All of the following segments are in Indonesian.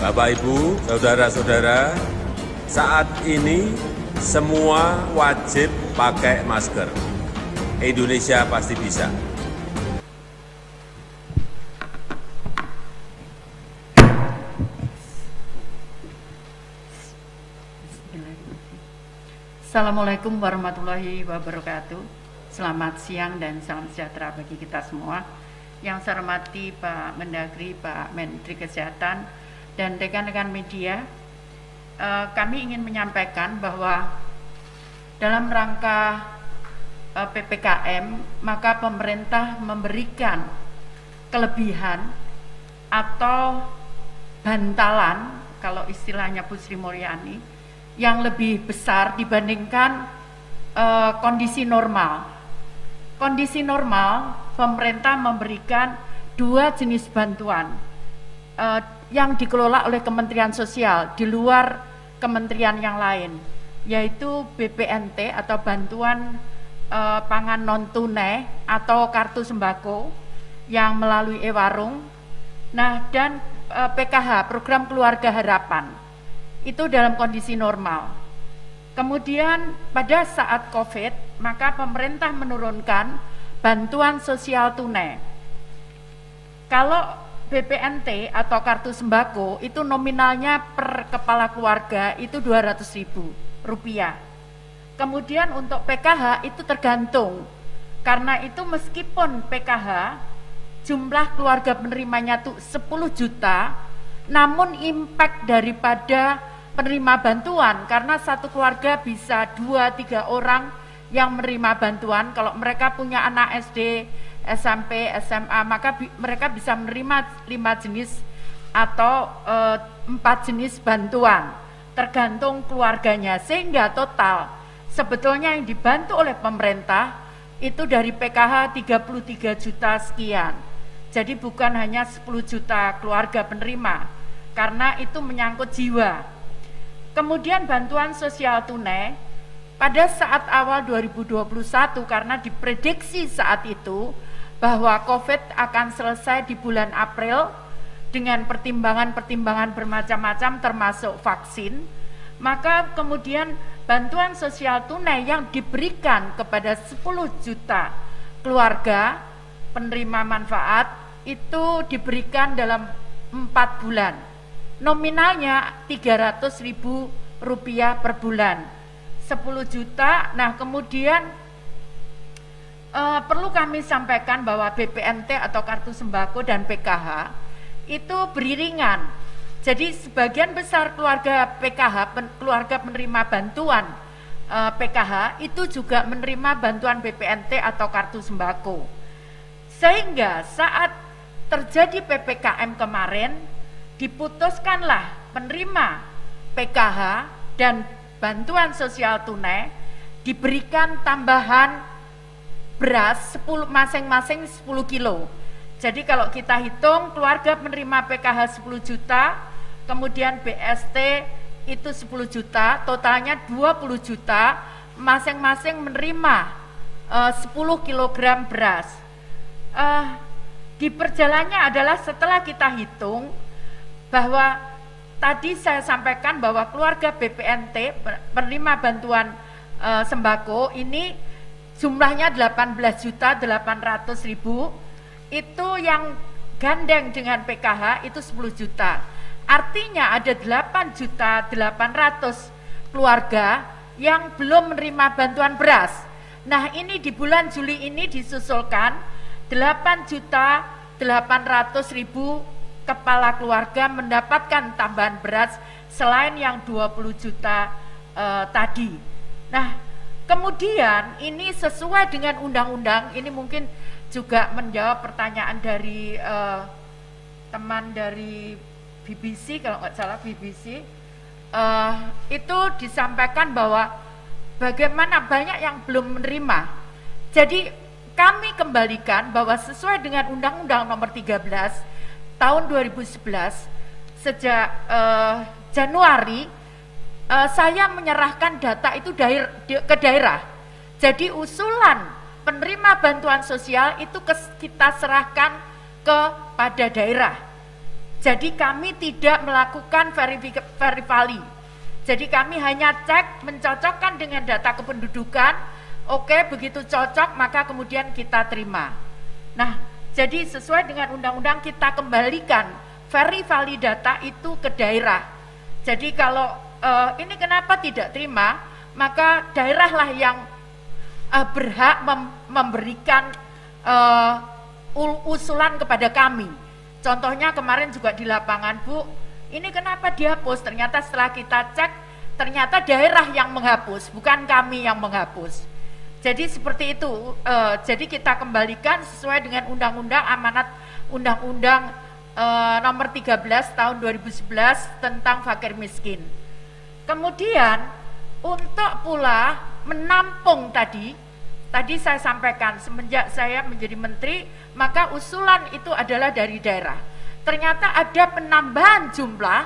Bapak, Ibu, saudara-saudara, saat ini semua wajib pakai masker. Indonesia pasti bisa. Assalamualaikum warahmatullahi wabarakatuh. Selamat siang dan salam sejahtera bagi kita semua. Yang saya hormati Pak Mendagri, Pak Menteri Kesehatan, dan rekan-rekan media. Kami ingin menyampaikan bahwa dalam rangka PPKM, maka pemerintah memberikan kelebihan atau bantalan, kalau istilahnya Bu Sri Mulyani, yang lebih besar dibandingkan kondisi normal. Kondisi normal, pemerintah memberikan 2 jenis bantuan yang dikelola oleh Kementerian Sosial di luar kementerian yang lain, yaitu BPNT atau bantuan pangan non tunai atau kartu sembako yang melalui e-warung. Nah, dan PKH, program keluarga harapan, itu dalam kondisi normal. Kemudian pada saat COVID, maka pemerintah menurunkan bantuan sosial tunai. Kalau BPNT atau kartu sembako itu nominalnya per kepala keluarga itu Rp200.000. Kemudian untuk PKH itu tergantung, karena itu meskipun PKH jumlah keluarga penerimanya itu 10 juta, namun impact daripada penerima bantuan, karena satu keluarga bisa 2-3 orang yang menerima bantuan. Kalau mereka punya anak SD, SMP, SMA, maka mereka bisa menerima 5 jenis atau 4 jenis bantuan, tergantung keluarganya. Sehingga total sebetulnya yang dibantu oleh pemerintah itu dari PKH 33 juta sekian. Jadi bukan hanya 10 juta keluarga penerima, karena itu menyangkut jiwa. Kemudian bantuan sosial tunai pada saat awal 2021, karena diprediksi saat itu bahwa COVID akan selesai di bulan April dengan pertimbangan-pertimbangan bermacam-macam termasuk vaksin, maka kemudian bantuan sosial tunai yang diberikan kepada 10 juta keluarga penerima manfaat itu diberikan dalam 4 bulan. Nominalnya Rp300.000 per bulan, 10 juta. Nah, kemudian perlu kami sampaikan bahwa BPNT atau kartu sembako dan PKH itu beriringan. Jadi sebagian besar keluarga PKH, keluarga penerima bantuan PKH itu juga menerima bantuan BPNT atau kartu sembako. Sehingga saat terjadi PPKM kemarin, diputuskanlah penerima PKH dan bantuan sosial tunai diberikan tambahan beras masing-masing 10 kilo. Jadi kalau kita hitung keluarga penerima PKH 10 juta, kemudian BST itu 10 juta, totalnya 20 juta, masing-masing menerima 10 kilogram beras. Di perjalanannya adalah setelah kita hitung bahwa tadi saya sampaikan bahwa keluarga BPNT penerima bantuan sembako ini jumlahnya 18.800.000, itu yang gandeng dengan PKH itu 10 juta. Artinya ada 8.800.000 keluarga yang belum menerima bantuan beras. Nah, ini di bulan Juli ini disusulkan 8.800.000 kepala keluarga mendapatkan tambahan beras selain yang 20 juta tadi. Nah, kemudian ini sesuai dengan undang-undang, ini mungkin juga menjawab pertanyaan dari teman dari BBC, kalau nggak salah BBC, itu disampaikan bahwa bagaimana banyak yang belum menerima. Jadi kami kembalikan bahwa sesuai dengan Undang-Undang Nomor 13 Tahun 2011, sejak Januari saya menyerahkan data itu ke daerah. Jadi usulan penerima bantuan sosial itu kita serahkan kepada daerah. Jadi kami tidak melakukan verifali. Jadi kami hanya cek, mencocokkan dengan data kependudukan. Oke, begitu cocok maka kemudian kita terima. Nah, jadi sesuai dengan undang-undang kita kembalikan verifali data itu ke daerah. Jadi kalau ini kenapa tidak terima, maka daerahlah yang berhak memberikan usulan kepada kami. Contohnya kemarin juga di lapangan, Bu, ini kenapa dihapus? Ternyata setelah kita cek, ternyata daerah yang menghapus, bukan kami yang menghapus. Jadi seperti itu. Jadi kita kembalikan sesuai dengan undang-undang amanat undang-undang nomor 13 tahun 2011 tentang fakir miskin. Kemudian untuk pula menampung tadi saya sampaikan semenjak saya menjadi menteri, maka usulan itu adalah dari daerah. Ternyata ada penambahan jumlah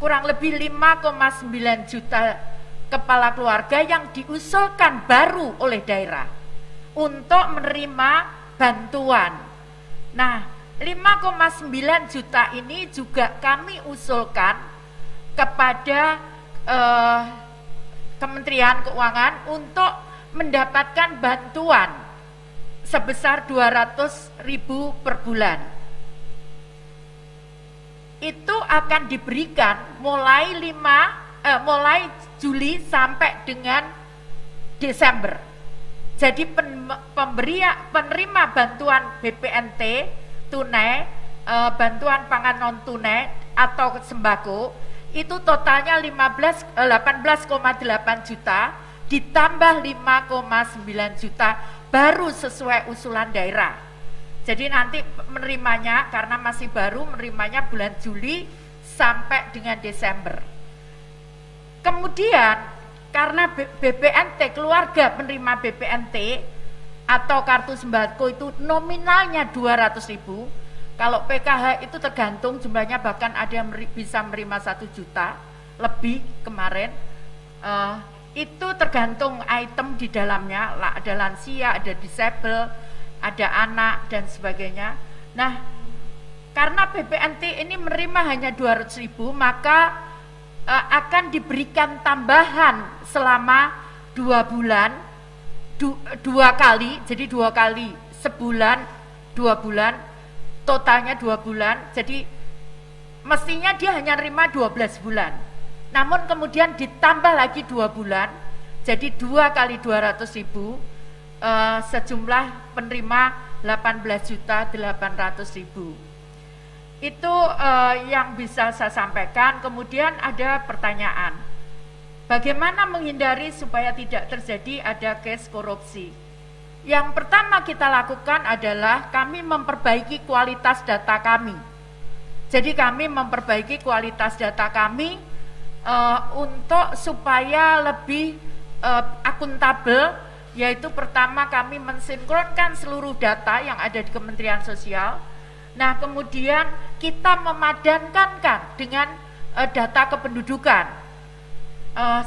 kurang lebih 5,9 juta kepala keluarga yang diusulkan baru oleh daerah untuk menerima bantuan. Nah, 5,9 juta ini juga kami usulkan kepada Kementerian Keuangan untuk mendapatkan bantuan sebesar 200.000 per bulan. Itu akan diberikan mulai Juli sampai dengan Desember. Jadi penerima bantuan BPNT tunai, bantuan pangan non tunai atau sembako itu totalnya 18,8 juta ditambah 5,9 juta baru sesuai usulan daerah. Jadi nanti menerimanya karena masih baru, menerimanya bulan Juli sampai dengan Desember. Kemudian karena BPNT, keluarga penerima BPNT atau kartu sembako itu nominalnya 200.000. Kalau PKH itu tergantung jumlahnya, bahkan ada yang bisa menerima 1 juta lebih kemarin. Itu tergantung item di dalamnya, ada lansia, ada disable, ada anak dan sebagainya. Nah, karena BPNT ini menerima hanya 200.000, maka akan diberikan tambahan selama 2 bulan, 2 kali, jadi 2 kali sebulan, 2 bulan, totalnya 2 bulan. Jadi mestinya dia hanya nerima 12 bulan. Namun kemudian ditambah lagi 2 bulan, jadi 2 kali 200.000, sejumlah penerima 18.800.000. Itu yang bisa saya sampaikan. Kemudian ada pertanyaan, bagaimana menghindari supaya tidak terjadi ada case korupsi? Yang pertama kita lakukan adalah kami memperbaiki kualitas data kami. Jadi kami memperbaiki kualitas data kami untuk supaya lebih akuntabel, yaitu pertama kami mensinkronkan seluruh data yang ada di Kementerian Sosial. Nah, kemudian kita memadankan dengan data kependudukan,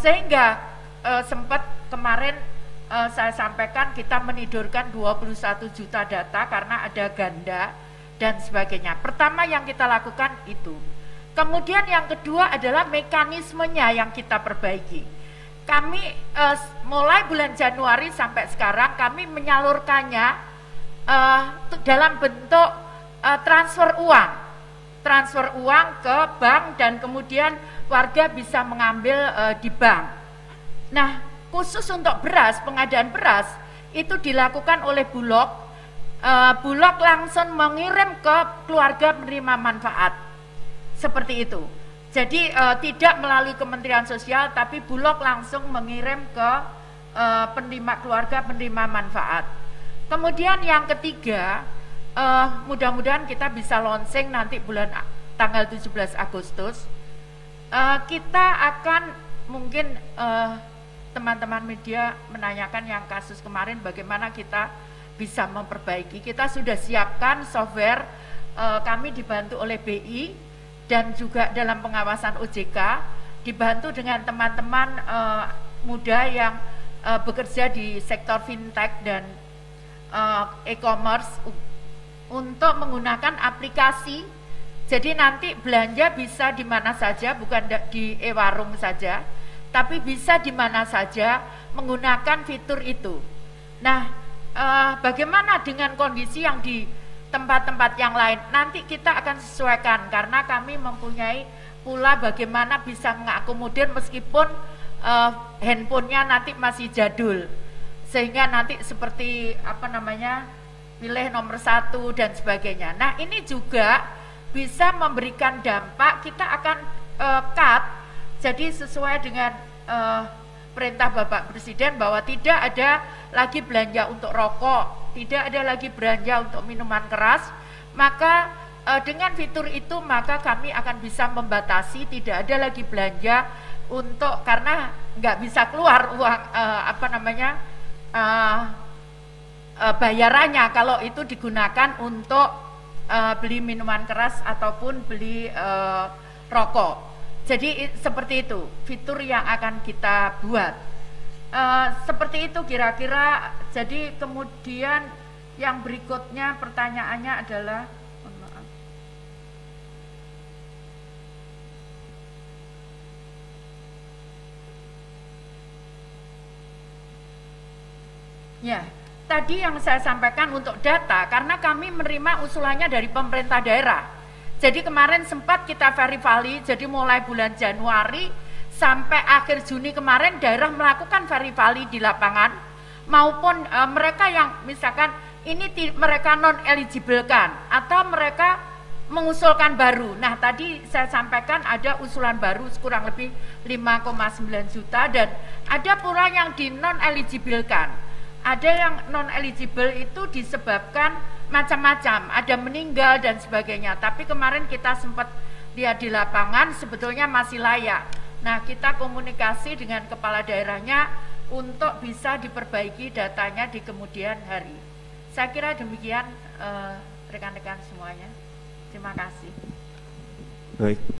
sehingga sempat kemarin saya sampaikan kita menidurkan 21 juta data karena ada ganda dan sebagainya. Pertama yang kita lakukan itu. Kemudian yang kedua adalah mekanismenya yang kita perbaiki. Kami mulai bulan Januari sampai sekarang kami menyalurkannya dalam bentuk transfer uang ke bank dan kemudian warga bisa mengambil di bank. Nah, khusus untuk beras, pengadaan beras itu dilakukan oleh Bulog. Bulog langsung mengirim ke keluarga penerima manfaat. Seperti itu. Jadi tidak melalui Kementerian Sosial, tapi Bulog langsung mengirim ke keluarga penerima manfaat. Kemudian yang ketiga, mudah-mudahan kita bisa launching nanti tanggal 17 Agustus. Kita akan mungkin teman-teman media menanyakan yang kasus kemarin bagaimana kita bisa memperbaiki. Kita sudah siapkan software, kami dibantu oleh BI dan juga dalam pengawasan OJK, dibantu dengan teman-teman muda yang bekerja di sektor fintech dan e-commerce untuk menggunakan aplikasi. Jadi nanti belanja bisa di mana saja, bukan di e-warung saja, tapi bisa di mana saja menggunakan fitur itu. Nah, bagaimana dengan kondisi yang di tempat-tempat yang lain? Nanti kita akan sesuaikan karena kami mempunyai pula bagaimana bisa mengakomodir meskipun handphonenya nanti masih jadul, sehingga nanti seperti pilih nomor 1 dan sebagainya. Nah, ini juga bisa memberikan dampak. Kita akan cut, jadi sesuai dengan perintah Bapak Presiden bahwa tidak ada lagi belanja untuk rokok, tidak ada lagi belanja untuk minuman keras. Maka dengan fitur itu maka kami akan bisa membatasi, tidak ada lagi belanja untuk, karena nggak bisa keluar uang bayarannya kalau itu digunakan untuk beli minuman keras ataupun beli rokok. Jadi seperti itu fitur yang akan kita buat. Seperti itu kira-kira. Jadi kemudian yang berikutnya pertanyaannya adalah, ya, tadi yang saya sampaikan untuk data, karena kami menerima usulannya dari pemerintah daerah. Jadi kemarin sempat kita verifali, jadi mulai bulan Januari sampai akhir Juni kemarin daerah melakukan verifali di lapangan, maupun mereka yang misalkan ini mereka non-eligible kan, atau mereka mengusulkan baru. Nah, tadi saya sampaikan ada usulan baru kurang lebih 5,9 juta dan ada pula yang di non-eligible kan. Ada yang non-eligible itu disebabkan macam-macam, ada meninggal dan sebagainya. Tapi kemarin kita sempat lihat di lapangan sebetulnya masih layak. Nah, kita komunikasi dengan kepala daerahnya untuk bisa diperbaiki datanya di kemudian hari. Saya kira demikian rekan-rekan semuanya. Terima kasih. Baik.